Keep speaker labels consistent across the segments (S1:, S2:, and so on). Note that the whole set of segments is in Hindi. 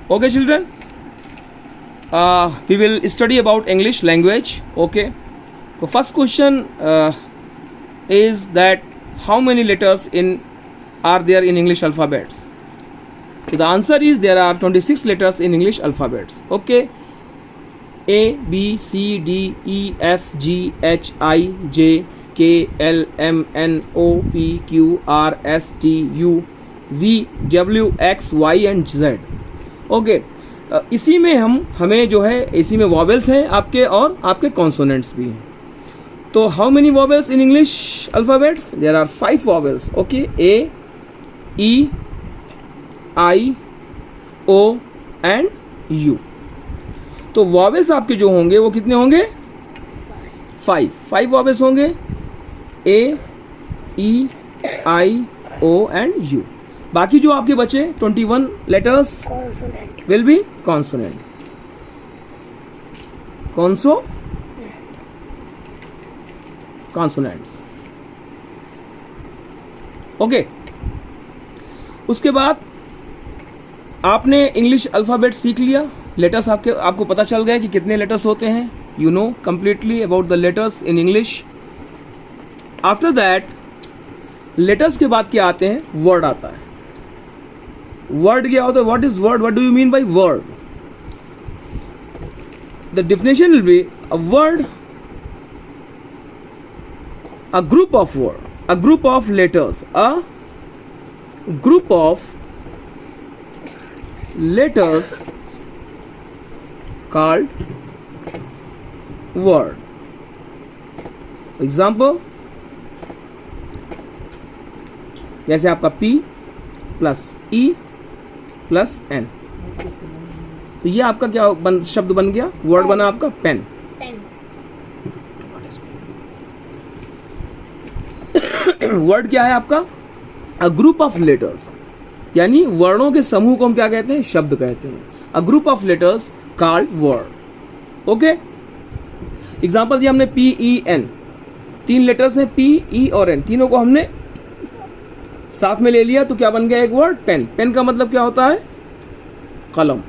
S1: Okay, children, we will study about English language. Okay, so first question is that how many letters are there in English alphabets? So the answer is there are 26 letters in English alphabets. Okay, A, B, C, D, E, F, G, H, I, J, K, L, M, N, O, P, Q, R, S, T, U, V, W, X, Y and Z. Okay, इसी में हमें जो है इसी में वॉवेल्स हैं आपके और आपके कॉन्सोनेंट्स भी हैं. तो how many vowels in English alphabets? There are 5 vowels. Okay, A, E, I, O and U. तो वॉवेल्स आपके जो होंगे वो कितने होंगे? 5 वॉवेल्स होंगे. A, E, I, O and U. बाकी जो आपके बचे 21 letters will be consonant. Consonants. Okay, उसके बाद आपने इंग्लिश अल्फ़ाबेट सीख लिया. लेटर्स आपको पता चल गया कि कितने लेटर्स होते हैं. You know completely about the letters in English. After that letters के बाद क्या आते हैं? वर्ड आता है. वर्ड क्या होता है? What is word? What do you mean by word? The definition will be a word, a group of word, a group of letters, a group of letters called word. Example, जैसे आपका P plus E plus N. तो ये आपका क्या शब्द बन गया? वर्ड बना आपका पेन. वर्ड क्या है आपका? अ ग्रुप ऑफ लेटर्स, यानी वर्णों के समूह को हम क्या कहते हैं? शब्द कहते हैं. अ group of letters called word. Okay, example दिया हमने P, E, N. 3 लेटर्स हैं P, E और N. तीनों को हमने साथ में ले लिया तो क्या बन गया एक वर्ड? पेन. पेन का मतलब क्या होता है? कलम.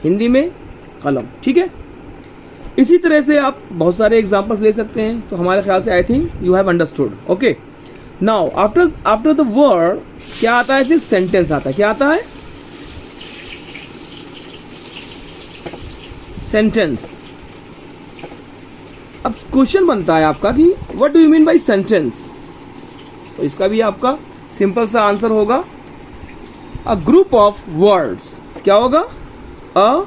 S1: हिंदी में कलम. ठीक है. इसी तरह से आप बहुत सारे एग्जांपल्स ले सकते हैं. तो हमारे ख्याल से I think you have understood. Okay, now after the word क्या आता है? फिर सेंटेंस आता है. क्या आता है? सेंटेंस. अब क्वेश्चन बनता है आपका कि what do you mean by sentence? तो इसका भी आपका सिंपल सा आंसर होगा अ ग्रुप ऑफ वर्ड्स. क्या होगा? अ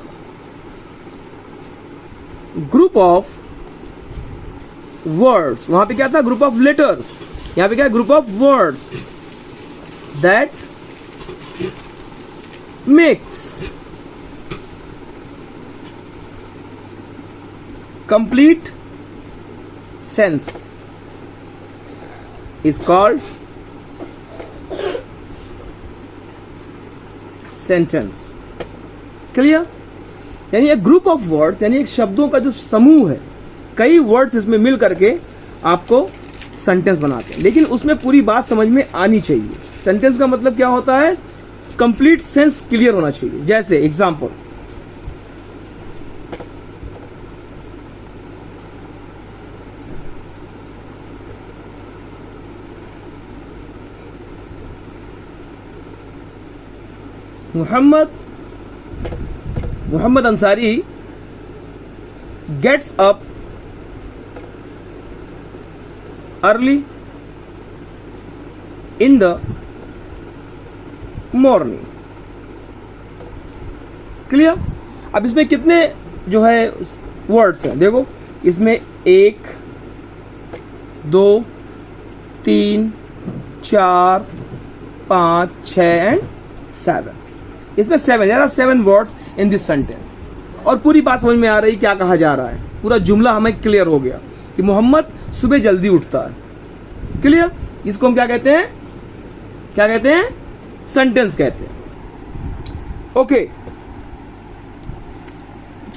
S1: ग्रुप ऑफ वर्ड्स. वहां पे क्या था? Group of letters. यहां पे क्या है? Group of words that makes complete sense is called sentence. Clear? यानी एक ग्रुप ऑफ वर्ड्स, यानी एक शब्दों का जो समूह है, कई वर्ड्स इसमें मिल करके आपको सेंटेंस बनाते हैं. लेकिन उसमें पूरी बात समझ में आनी चाहिए. सेंटेंस का मतलब क्या होता है? कंप्लीट सेंस क्लियर होना चाहिए. जैसे example, Muhammad Ansari gets up early in the morning. Clear? अब इसमें कितने जो है वर्ड्स हैं? देखो, इसमें 1, 2, 3, 4, 5, 6 एंड 7. इसमें 7, there are 7 words in this sentence. और पूरी बात समझ में आ रही क्या कहा जा रहा है. पूरा जुमला हमें क्लियर हो गया कि मोहम्मद सुबह जल्दी उठता है. क्लियर? इसको हम क्या कहते हैं? क्या कहते हैं? सेंटेंस कहते हैं. ओके,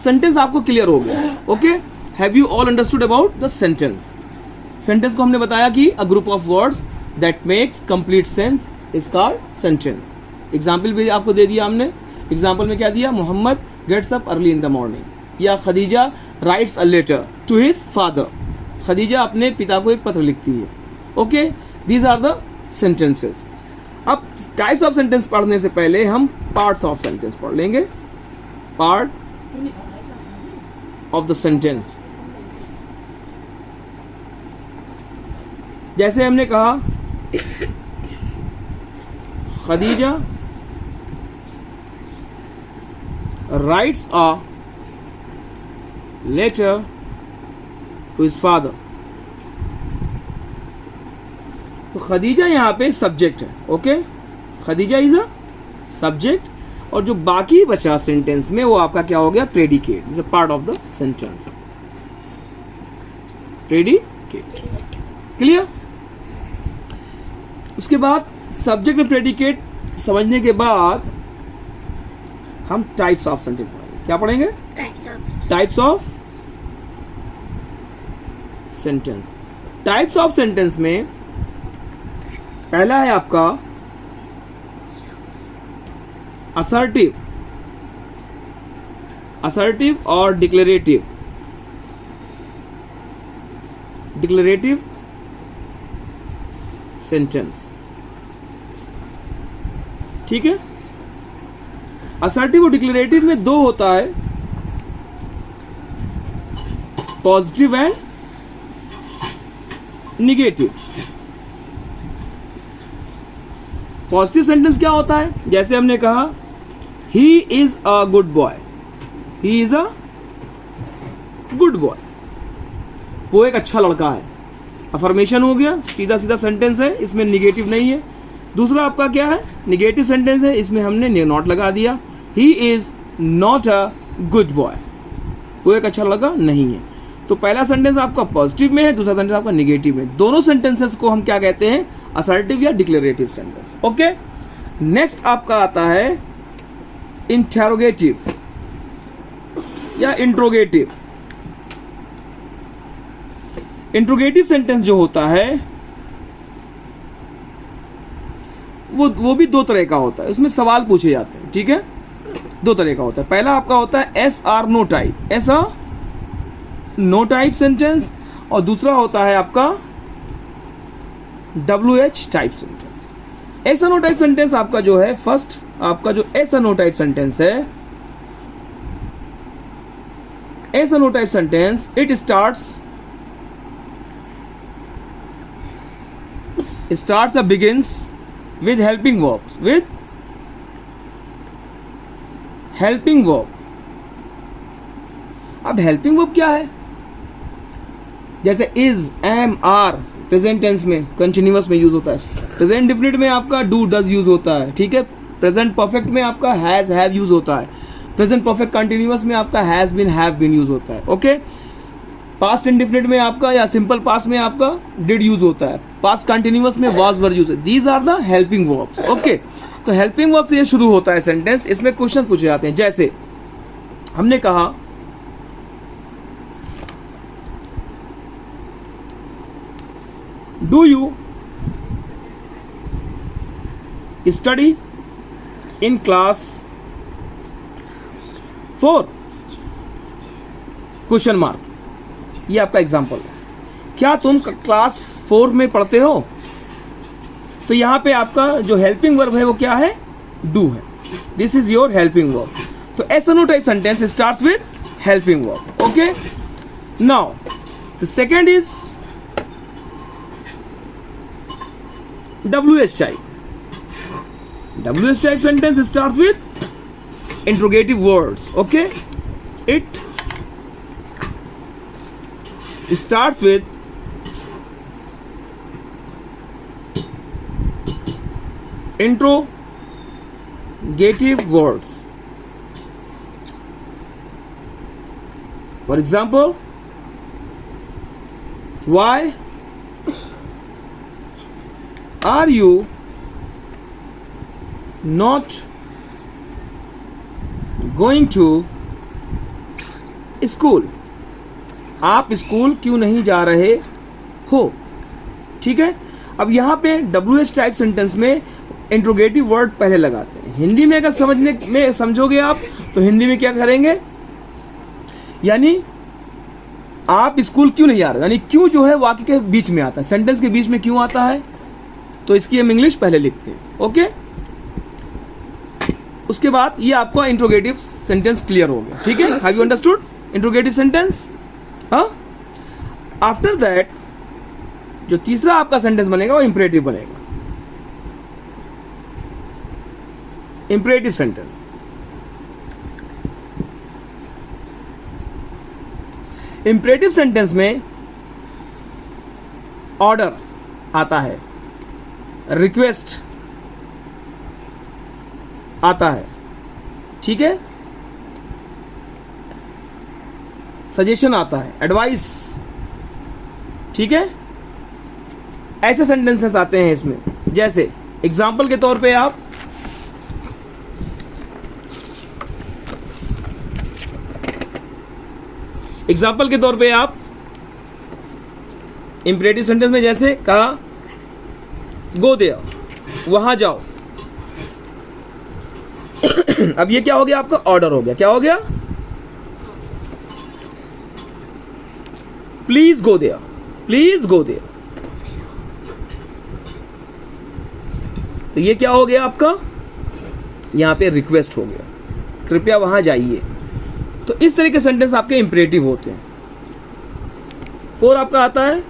S1: सेंटेंस आपको क्लियर हो गया. Okay, have you all understood about the sentence? Sentence को हमने बताया कि a group of words that makes complete sense is called sentence. Example भी आपको दे दिया हमने. एग्जाम्पल में क्या दिया, Mohammed gets up early in the morning, या Khadija writes a letter to his father, Khadija अपने पिता को एक पत्र लिखती है। Okay, these are the sentences. अब टाइप्स ऑफ सेंटेंस पढ़ने से पहले हम पार्ट्स ऑफ सेंटेंस पढ़ लेंगे। पार्ट ऑफ द सेंटेंस, जैसे हमने कहा Khadija writes a letter to his father, तो खदीजा यहाँ पे सब्जेक्ट है। Okay, Khadija is a subject, और जो बाकी बचा सेंटेंस में वो आपका क्या हो गया, predicate, is a part of the sentence, predicate. Clear? उसके बाद सब्जेक्ट में प्रेडिकेट समझने के बाद हम टाइप्स ऑफ सेंटेंस पढ़ेंगे। क्या पढ़ेंगे? Types of sentence. Types of sentence में पहला है आपका असर्टिव, असर्टिव और डिक्लेरेटिव। डिक्लेरेटिव सेंटेंस, ठीक है। असर्टिव और डिक्लेरेटिव में दो होता है, positive and negative. Positive sentence क्या होता है, जैसे हमने कहा he is a good boy, he is a good boy, वो एक अच्छा लड़का है, अफर्मेशन हो गया, सीधा सीधा सेंटेंस है, इसमें निगेटिव नहीं है। दूसरा आपका क्या है, निगेटिव सेंटेंस है, इसमें हमने नॉट लगा दिया, he is not a good boy, वो एक अच्छा लड़का नहीं है। तो पहला सेंटेंस आपका पॉजिटिव में है, दूसरा सेंटेंस आपका निगेटिव में। दोनों सेंटेंसेस को हम क्या कहते हैं, असर्टिव या डिक्लेरेटिव सेंटेंस। ओके, नेक्स्ट आपका आता है इंटेरोगेटिव या इंट्रोगेटिव। इंट्रोगेटिव सेंटेंस जो होता है वो भी दो तरह का होता है, उसमें सवाल पूछे जाते हैं, ठीक है। दो तरह का होता है, पहला आपका होता है एस आर नो टाइप, ऐसा नो टाइप सेंटेंस, और दूसरा होता है आपका WH टाइप सेंटेंस। ऐसा नो टाइप सेंटेंस आपका जो है, फर्स्ट आपका जो ऐसा नो टाइप सेंटेंस है, ऐसा no type sentence it starts or begins with helping verbs, with helping verb। अब helping verb क्या है, जैसे is, am, are present tense में कंटिन्यूअस में यूज होता है, प्रेजेंट डिफिनिट में आपका डू डज यूज होता है, ठीक है। प्रेजेंट परफेक्ट में आपका हैज हैव यूज होता है, प्रेजेंट परफेक्ट कंटिन्यूअस में आपका has been have been use होता है। ओके, पास्ट इंडिफिनिट में आपका या सिंपल पास्ट में आपका डिड यूज होता है, पास्ट कंटिन्यूअस में वाज वर यूज है। These are the helping verbs. Okay, तो हेल्पिंग वर्ब से ये शुरू होता है सेंटेंस, इसमें क्वेश्चन पूछे जाते हैं। जैसे हमने कहा do you study in class 4, question mark, ये आपका एग्जाम्पल है। क्या तुम क्लास 4 में पढ़ते हो? तो यहां पे आपका जो हेल्पिंग वर्ब है वो क्या है, डू है। This is your helping verb. तो ऐसा no type sentence starts with helping verb. Okay, now the second is WH type. WH type sentence starts with interrogative words. Okay, it starts with interrogative words. For example, why are you not going to school? आप स्कूल क्यों नहीं जा रहे हो? ठीक है, अब यहां पे WH टाइप सेंटेंस में इंट्रोगेटिव वर्ड पहले लगाते हैं। हिंदी में अगर समझने में समझोगे आप तो हिंदी में क्या करेंगे, यानी आप स्कूल क्यों नहीं आ रहे, यानी क्यों जो है वाक्य के बीच में आता है, सेंटेंस के बीच में क्यों आता है, तो इसकी हम इंग्लिश पहले लिखते हैं। ओके, उसके बाद ये आपका इंट्रोगेटिव सेंटेंस क्लियर हो गया। ठीक है, have you understood interrogative sentence? हाँ, आफ्टर दैट जो तीसरा आपका सेंटेंस बनेगा वो इंपरेटिव बनेगा। इंपरेटिव सेंटेंस, इंपरेटिव सेंटेंस में ऑर्डर आता है, रिक्वेस्ट आता है, ठीक है, सजेशन आता है, एडवाइस, ठीक है, ऐसे सेंटेंसेस आते हैं इसमें। जैसे एग्जाम्पल के तौर पे आप इंपरेटिव सेंटेंस में जैसे कहा गो देयर, वहां जाओ। अब ये क्या हो गया, आपका ऑर्डर हो गया। क्या हो गया, please go there, please go there. तो ये क्या हो गया आपका, यहां पे रिक्वेस्ट हो गया, कृपया वहां जाइए। तो इस तरह के सेंटेंस आपके इंपरेटिव होते हैं। 4 आपका आता है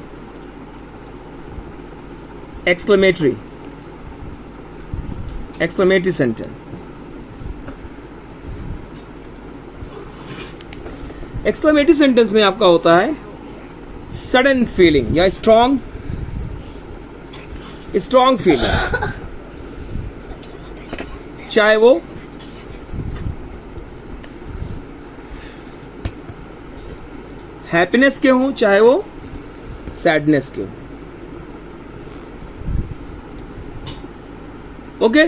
S1: exclamatory, exclamatory sentence. Exclamatory sentence में आपका होता है सडन फीलिंग या स्ट्रॉन्ग फीलिंग, चाहे वो हैप्पीनेस के हों चाहे वो सैडनेस के हों। Okay,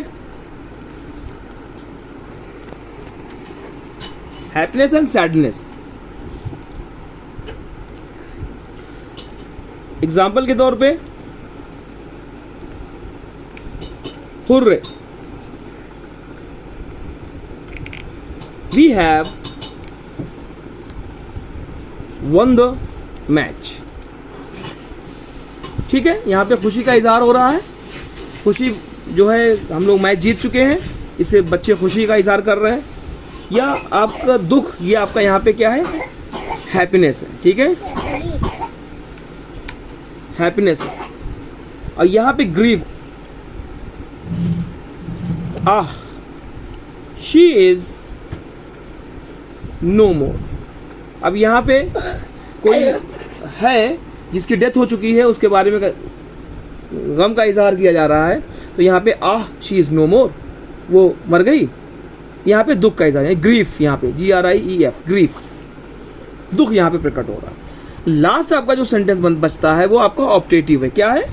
S1: happiness and sadness. Example के तौर पे hurray, we have won the match. ठीक है, यहां पे खुशी का इजहार हो रहा है, खुशी जो है हम लोग मैच जीत चुके हैं, इससे बच्चे खुशी का इजहार कर रहे हैं। या आपका दुख, ये आपका यहाँ पे क्या है, हैप्पीनेस है। ठीक है, हैप्पीनेस है। और यहाँ पे ग्रीव, शी इज नो मोर। अब यहाँ पे कोई है जिसकी डेथ हो चुकी है, उसके बारे में गम का इजहार किया जा रहा है, तो यहाँ पे शी इज नो मोर, वो मर गई। यहाँ पे दुख का इजहार है, ग्रीफ, यहाँ पे GRIEF, ग्रीफ, दुख यहाँ पे प्रकट हो रहा है। लास्ट आपका जो सेंटेंस बचता है वो आपका ऑप्टेटिव है। क्या है,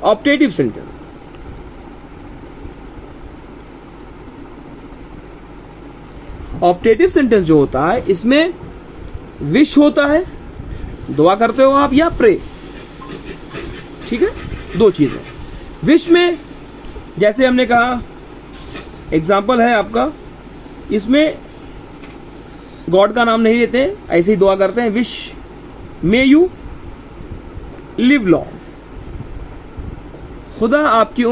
S1: ऑप्टेटिव सेंटेंस। ऑप्टेटिव सेंटेंस जो होता है इसमें विश होता है, दुआ करते हो आप, या प्रे। ठीक है, 2 चीजें। विश में जैसे हमने कहा, एग्जाम्पल है आपका, इसमें गॉड का नाम नहीं लेते, ऐसे ही दुआ करते हैं, wish may you live long, खुदा आपकी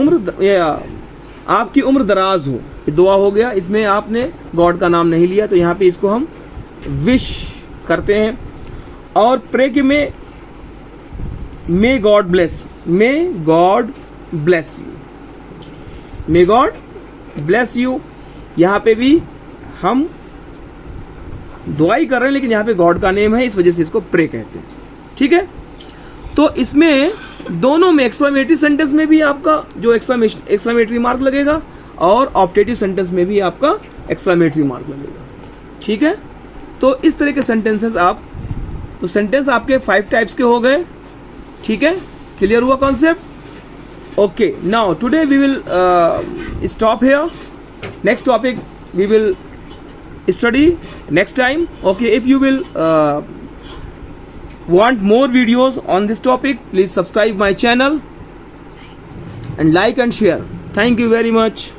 S1: उम्र दराज हो, ये दुआ हो गया। इसमें आपने गॉड का नाम नहीं लिया, तो यहाँ पे इसको हम विश करते हैं। और प्रे के में may God bless you, may God bless you, may God bless you. यहाँ पे भी हम दुआ ही कर रहे हैं, लेकिन यहाँ पे गॉड का नेम है, इस वजह से इसको प्रे कहते हैं। ठीक है, तो इसमें दोनों में, एक्सक्लेमेटरी सेंटेंस में भी आपका जो एक्सक्लेमेटरी मार्क लगेगा, और ऑप्टेटिव सेंटेंस में भी आपका एक्सक्लेमेटरी मार्क लगेगा। ठीक है, तो इस तरह के सेंटेंसेस तो सेंटेंस आपके 5 टाइप्स के हो गए। ठीक है, क्लियर हुआ concept? Okay, now today we will stop here, next topic we will study next time. Okay, if you will want more videos on this topic, please subscribe my channel. and like and share. Thank you very much.